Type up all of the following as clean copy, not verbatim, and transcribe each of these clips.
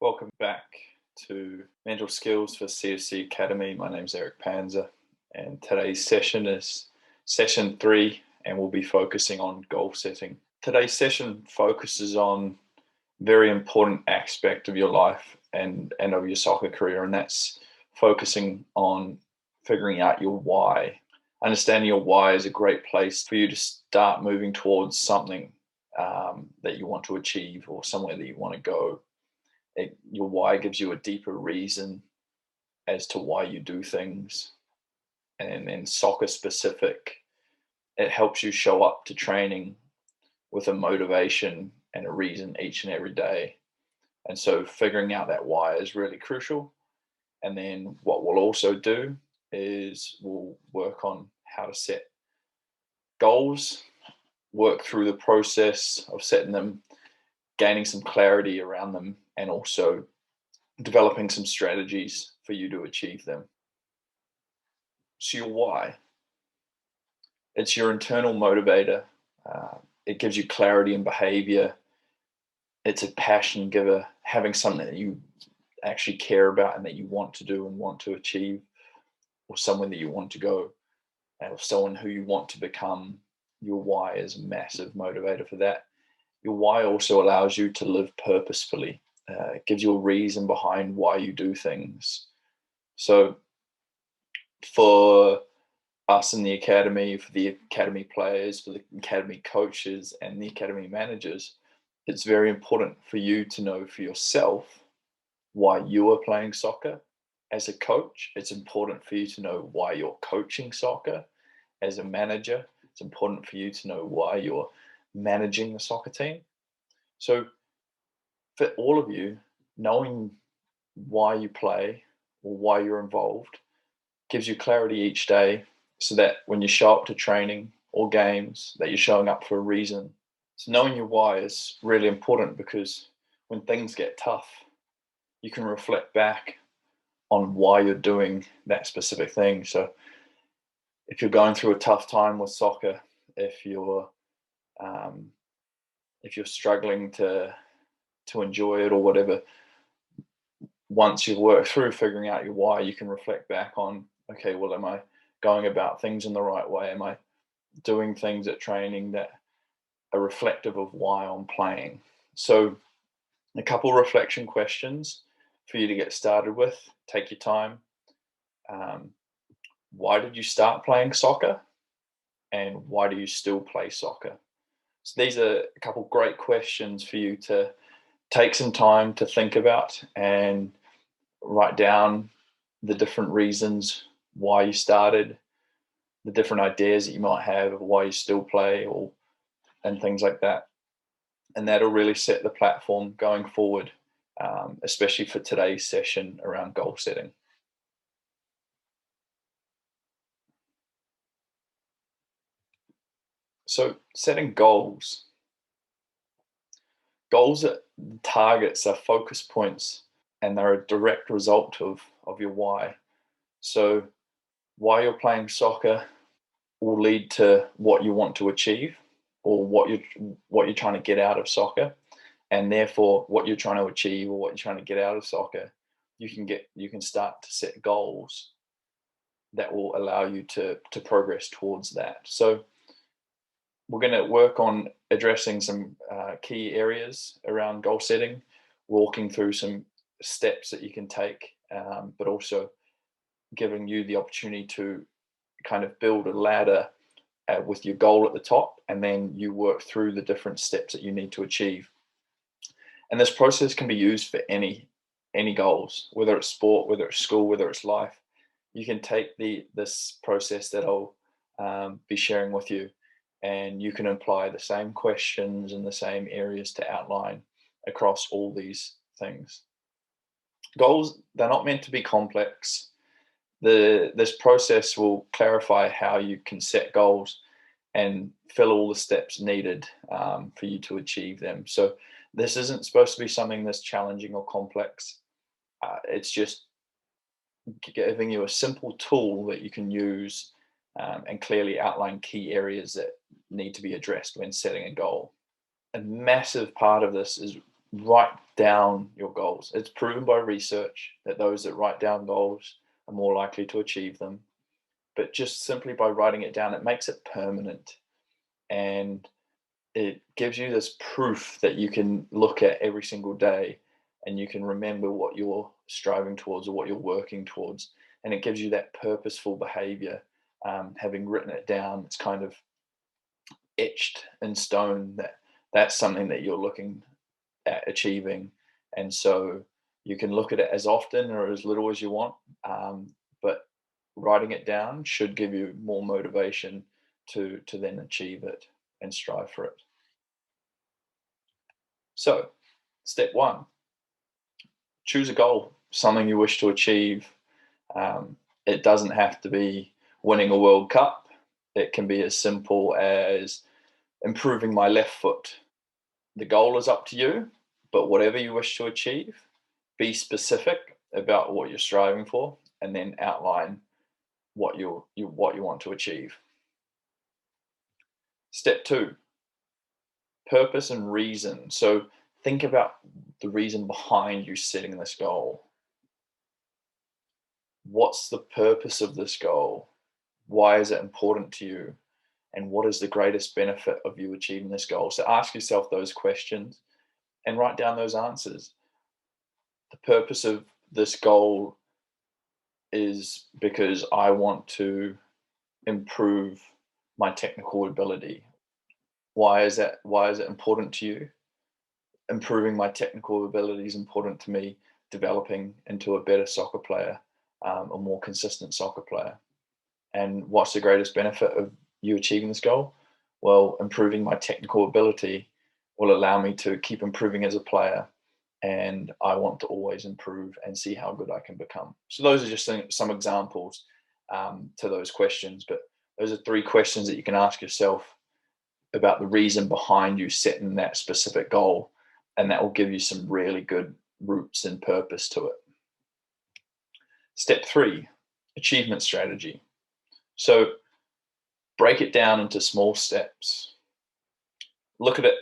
Welcome back to Mental Skills for CFC Academy. My name's Eric Panzer, and today's session is session 3, and we'll be focusing on goal setting. Today's session focuses on a very important aspect of your life and of your soccer career, and that's focusing on figuring out your why. Understanding your why is a great place for you to start moving towards something that you want to achieve or somewhere that you want to go. Your why gives you a deeper reason as to why you do things. And in soccer specific, it helps you show up to training with a motivation and a reason each and every day. And so figuring out that why is really crucial. And then what we'll also do is we'll work on how to set goals, work through the process of setting them, gaining some clarity around them, and also developing some strategies for you to achieve them. So your why, it's your internal motivator. It gives you clarity in behavior. It's a passion giver, having something that you actually care about and that you want to do and want to achieve, or somewhere that you want to go, or someone who you want to become. Your why is a massive motivator for that. Your why also allows you to live purposefully. It gives you a reason behind why you do things. So for us in the academy, for the academy players, for the academy coaches and the academy managers, it's very important for you to know for yourself why you are playing soccer. As a coach, it's important for you to know why you're coaching soccer. As a manager, it's important for you to know why you're managing the soccer team. So for all of you, knowing why you play or why you're involved gives you clarity each day, so that when you show up to training or games, that you're showing up for a reason. So knowing your why is really important, because when things get tough, you can reflect back on why you're doing that specific thing. So if you're going through a tough time with soccer, if you're struggling to enjoy it or whatever, once you've worked through figuring out your why, you can reflect back on, okay, well, am I going about things in the right way? Am I doing things at training that are reflective of why I'm playing? So a couple reflection questions for you to get started with. Take your time. Why did you start playing soccer? And why do you still play soccer? So these are a couple great questions for you to take some time to think about and write down the different reasons why you started, the different ideas that you might have of why you still play, and things like that. And that'll really set the platform going forward, especially for today's session around goal setting. So setting goals. Goals are targets, are focus points, and they're a direct result of your why. So why you're playing soccer will lead to what you want to achieve, or what you're trying to get out of soccer, and therefore what you're trying to achieve or what you're trying to get out of soccer, you can start to set goals that will allow you to progress towards that. So we're going to work on addressing some key areas around goal setting, walking through some steps that you can take, but also giving you the opportunity to kind of build a ladder with your goal at the top, and then you work through the different steps that you need to achieve. And this process can be used for any goals, whether it's sport, whether it's school, whether it's life. You can take this process that I'll be sharing with you, and you can apply the same questions and the same areas to outline across all these things. Goals, they're not meant to be complex. This process will clarify how you can set goals and fill all the steps needed for you to achieve them. So this isn't supposed to be something that's challenging or complex. It's just giving you a simple tool that you can use and clearly outline key areas that need to be addressed when setting a goal. A massive part of this is right down your goals. It's proven by research that those that write down goals are more likely to achieve them. But just simply by writing it down, it makes it permanent, and it gives you this proof that you can look at every single day, and you can remember what you're striving towards or what you're working towards. And it gives you that purposeful behavior. Having written it down, it's kind of etched in stone that that's something that you're looking at achieving. And so you can look at it as often or as little as you want. But writing it down should give you more motivation to then achieve it and strive for it. So, step one, choose a goal, something you wish to achieve. It doesn't have to be winning a World Cup. It can be as simple as improving my left foot. The goal is up to you, but whatever you wish to achieve, be specific about what you're striving for, and then outline what you want to achieve. Step two, purpose and reason. So think about the reason behind you setting this goal. What's the purpose of this goal? Why is it important to you? And what is the greatest benefit of you achieving this goal? So ask yourself those questions and write down those answers. The purpose of this goal is because I want to improve my technical ability. Why is that? Why is it important to you? Improving my technical ability is important to me. Developing into a better soccer player, a more consistent soccer player. And what's the greatest benefit of you achieving this goal? Well, improving my technical ability will allow me to keep improving as a player. And I want to always improve and see how good I can become. So those are just some examples to those questions. But those are three questions that you can ask yourself about the reason behind you setting that specific goal. And that will give you some really good roots and purpose to it. Step three, achievement strategy. So break it down into small steps. Look at it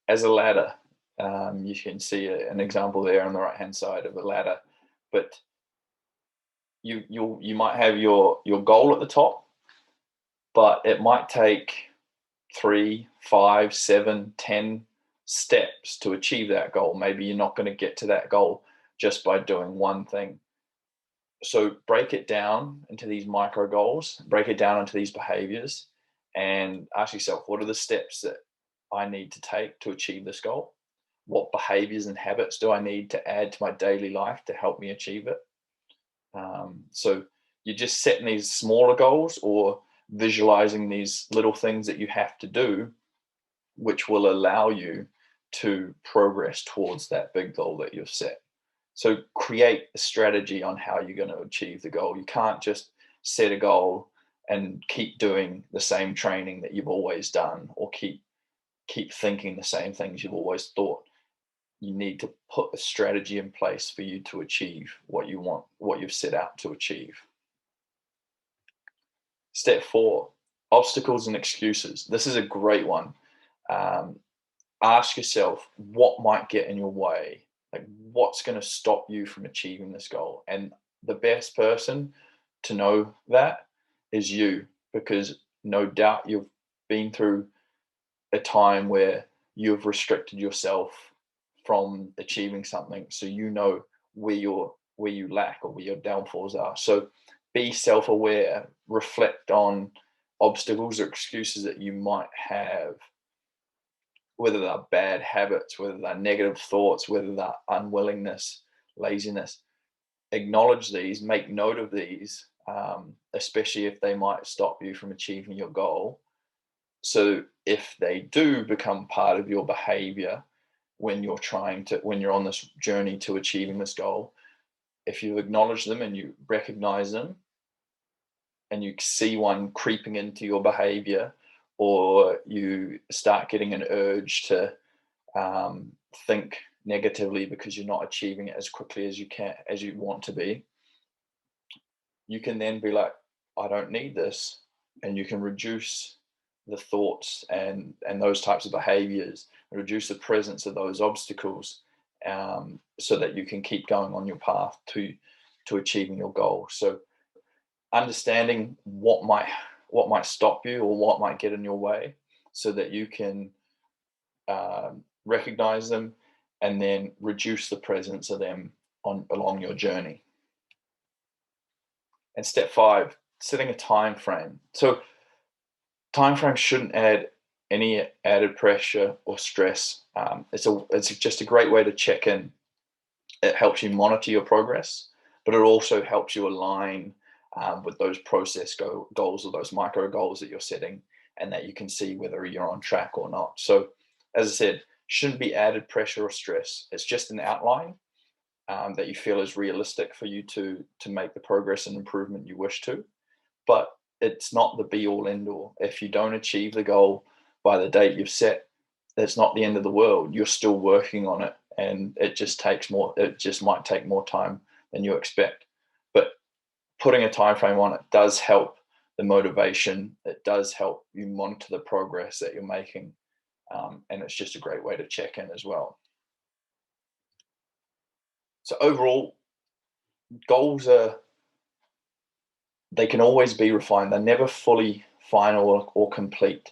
as a ladder. You can see an example there on the right hand side of a ladder, but you might have your goal at the top, but it might take 3, 5, 7, 10 steps to achieve that goal. Maybe you're not going to get to that goal just by doing one thing. So break it down into these micro goals, break it down into these behaviors, and ask yourself, what are the steps that I need to take to achieve this goal? What behaviors and habits do I need to add to my daily life to help me achieve it? So you're just setting these smaller goals or visualizing these little things that you have to do, which will allow you to progress towards that big goal that you've set. So create a strategy on how you're going to achieve the goal. You can't just set a goal and keep doing the same training that you've always done, or keep thinking the same things you've always thought. You need to put a strategy in place for you to achieve what you want, what you've set out to achieve. Step four, obstacles and excuses. This is a great one. Um, Ask yourself what might get in your way. Like, what's going to stop you from achieving this goal? And the best person to know that is you, because no doubt you've been through a time where you've restricted yourself from achieving something, so you know where you lack or where your downfalls are. So be self-aware, reflect on obstacles or excuses that you might have, whether they're bad habits, whether they're negative thoughts, whether they're unwillingness, laziness. Acknowledge these, make note of these, especially if they might stop you from achieving your goal. So if they do become part of your behavior when you're on this journey to achieving this goal, if you acknowledge them and you recognize them, and you see one creeping into your behavior, or you start getting an urge to think negatively because you're not achieving it as quickly as you want to be, you can then be like, I don't need this. And you can reduce the thoughts and those types of behaviors, reduce the presence of those obstacles, so that you can keep going on your path to achieving your goal. So understanding what might stop you or what might get in your way, so that you can recognize them and then reduce the presence of them on along your journey. And step 5, setting a time frame. So time frame shouldn't add any added pressure or stress. It's just a great way to check in. It helps you monitor your progress, but it also helps you align with those goals or those micro goals that you're setting, and that you can see whether you're on track or not. So, as I said, shouldn't be added pressure or stress. It's just an outline that you feel is realistic for you to make the progress and improvement you wish to. But it's not the be all end all. If you don't achieve the goal by the date you've set, it's not the end of the world. You're still working on it, and it just might take more time than you expect. But putting a time frame on it does help the motivation. It does help you monitor the progress that you're making, and it's just a great way to check in as well. So overall, goals are they can always be refined. They're never fully final or complete.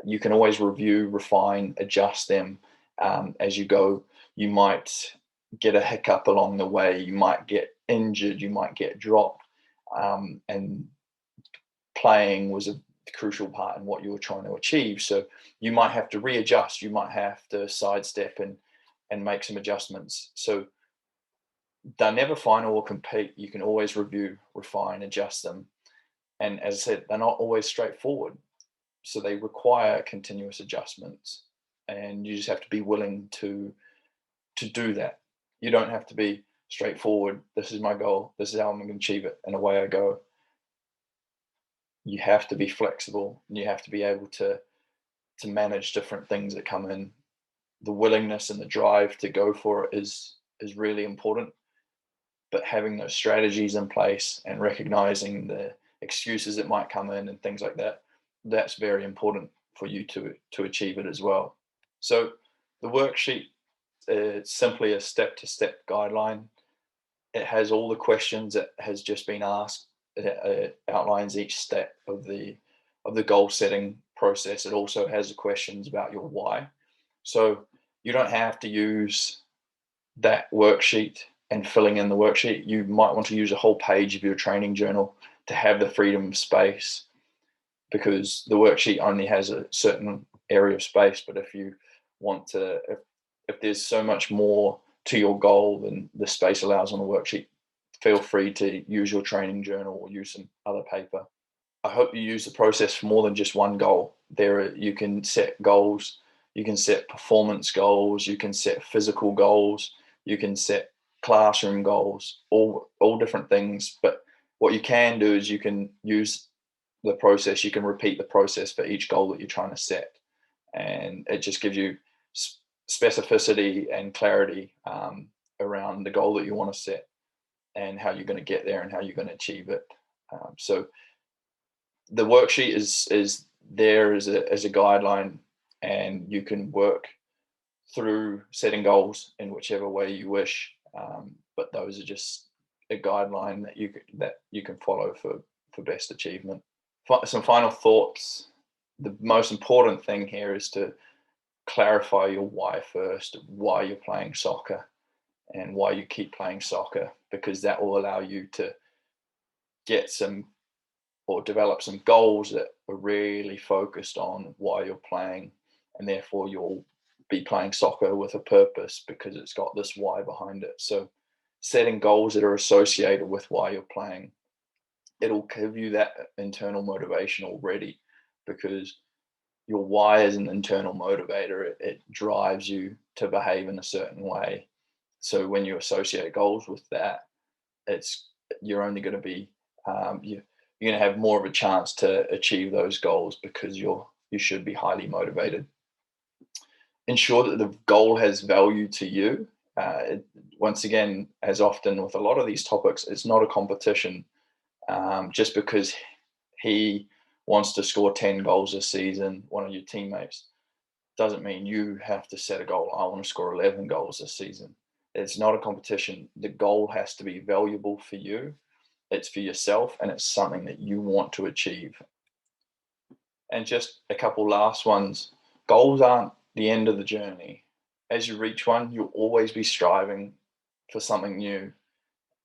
You can always review, refine, adjust them as you go. You might get a hiccup along the way. You might get injured. You might get dropped. And playing was a crucial part in what you were trying to achieve. So you might have to readjust. You might have to sidestep and make some adjustments. So they're never final or complete. You can always review, refine, adjust them. And as I said, they're not always straightforward. So they require continuous adjustments. And you just have to be willing to do that. You don't have to be straightforward. This is my goal. This is how I'm going to achieve it. And away I go. You have to be flexible, and you have to be able to manage different things that come in. The willingness and the drive to go for it is really important. But having those strategies in place and recognizing the excuses that might come in and things like that, that's very important for you to achieve it as well. So the worksheet is simply a step-to-step guideline. It has all the questions that has just been asked. It outlines each step of the goal setting process. It also has the questions about your why. So you don't have to use that worksheet and filling in the worksheet. You might want to use a whole page of your training journal to have the freedom of space, because the worksheet only has a certain area of space. But if you want to, if there's so much more to your goal than the space allows on the worksheet, feel free to use your training journal or use some other paper. I hope you use the process for more than just one goal. You can set goals, you can set performance goals, you can set physical goals, you can set classroom goals, all different things. But what you can do is you can use the process, you can repeat the process for each goal that you're trying to set. And it just gives you specificity and clarity around the goal that you want to set, and how you're going to get there and how you're going to achieve it. So the worksheet is there as a guideline, and you can work through setting goals in whichever way you wish. But those are just a guideline that you can follow for best achievement. Some final thoughts. The most important thing here is to clarify your why first, why you're playing soccer and why you keep playing soccer, because that will allow you to get some or develop some goals that are really focused on why you're playing, and therefore you'll be playing soccer with a purpose because it's got this why behind it. So setting goals that are associated with why you're playing, it'll give you that internal motivation already, because your why is an internal motivator. It drives you to behave in a certain way. So when you associate goals with that, you're only going to be you're going to have more of a chance to achieve those goals, because you should be highly motivated. Ensure that the goal has value to you. Once again, as often with a lot of these topics, it's not a competition. Just because he wants to score 10 goals this season, one of your teammates, doesn't mean you have to set a goal. I want to score 11 goals this season. It's not a competition. The goal has to be valuable for you. It's for yourself, and it's something that you want to achieve. And just a couple last ones. Goals aren't the end of the journey. As you reach one, you'll always be striving for something new.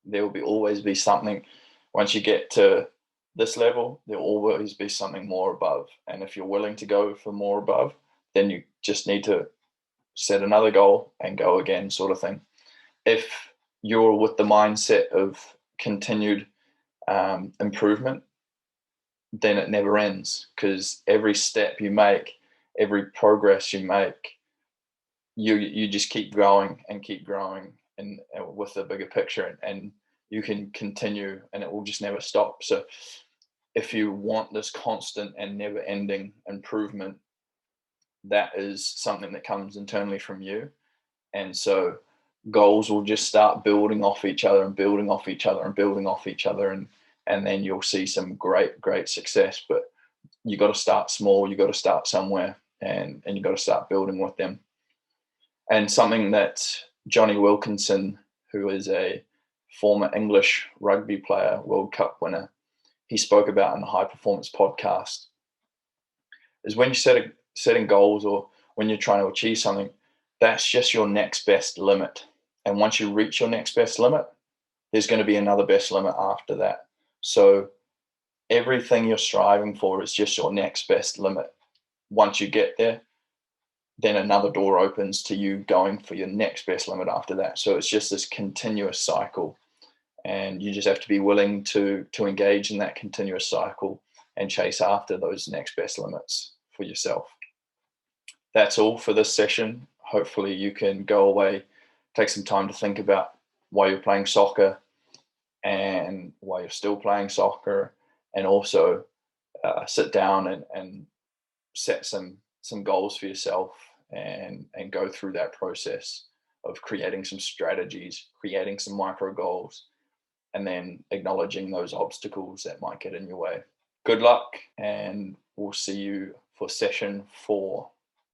There will be always be something. Once you get to this level, there'll always be something more above. And if you're willing to go for more above, then you just need to set another goal and go again, sort of thing. If you're with the mindset of continued improvement, then it never ends, because every step you make, every progress you make, you just keep growing and keep growing, and with the bigger picture, and you can continue, and it will just never stop. So if you want this constant and never ending improvement, that is something that comes internally from you. And so goals will just start building off each other and building off each other and building off each other, and then you'll see some great success. But you got to start small, you got to start somewhere, and you got to start building with them. And something that Johnny Wilkinson, who is a former English rugby player, World Cup winner, he spoke about in the High Performance podcast, is when you're setting goals, or when you're trying to achieve something, that's just your next best limit. And once you reach your next best limit, there's going to be another best limit after that. So everything you're striving for is just your next best limit. Once you get there, then another door opens to you going for your next best limit after that. So it's just this continuous cycle, and you just have to be willing to engage in that continuous cycle and chase after those next best limits for yourself. That's all for this session. Hopefully you can go away, take some time to think about why you're playing soccer and why you're still playing soccer, and also sit down and set some goals for yourself, and go through that process of creating some strategies, creating some micro goals, and then acknowledging those obstacles that might get in your way. Good luck, and we'll see you for session 4.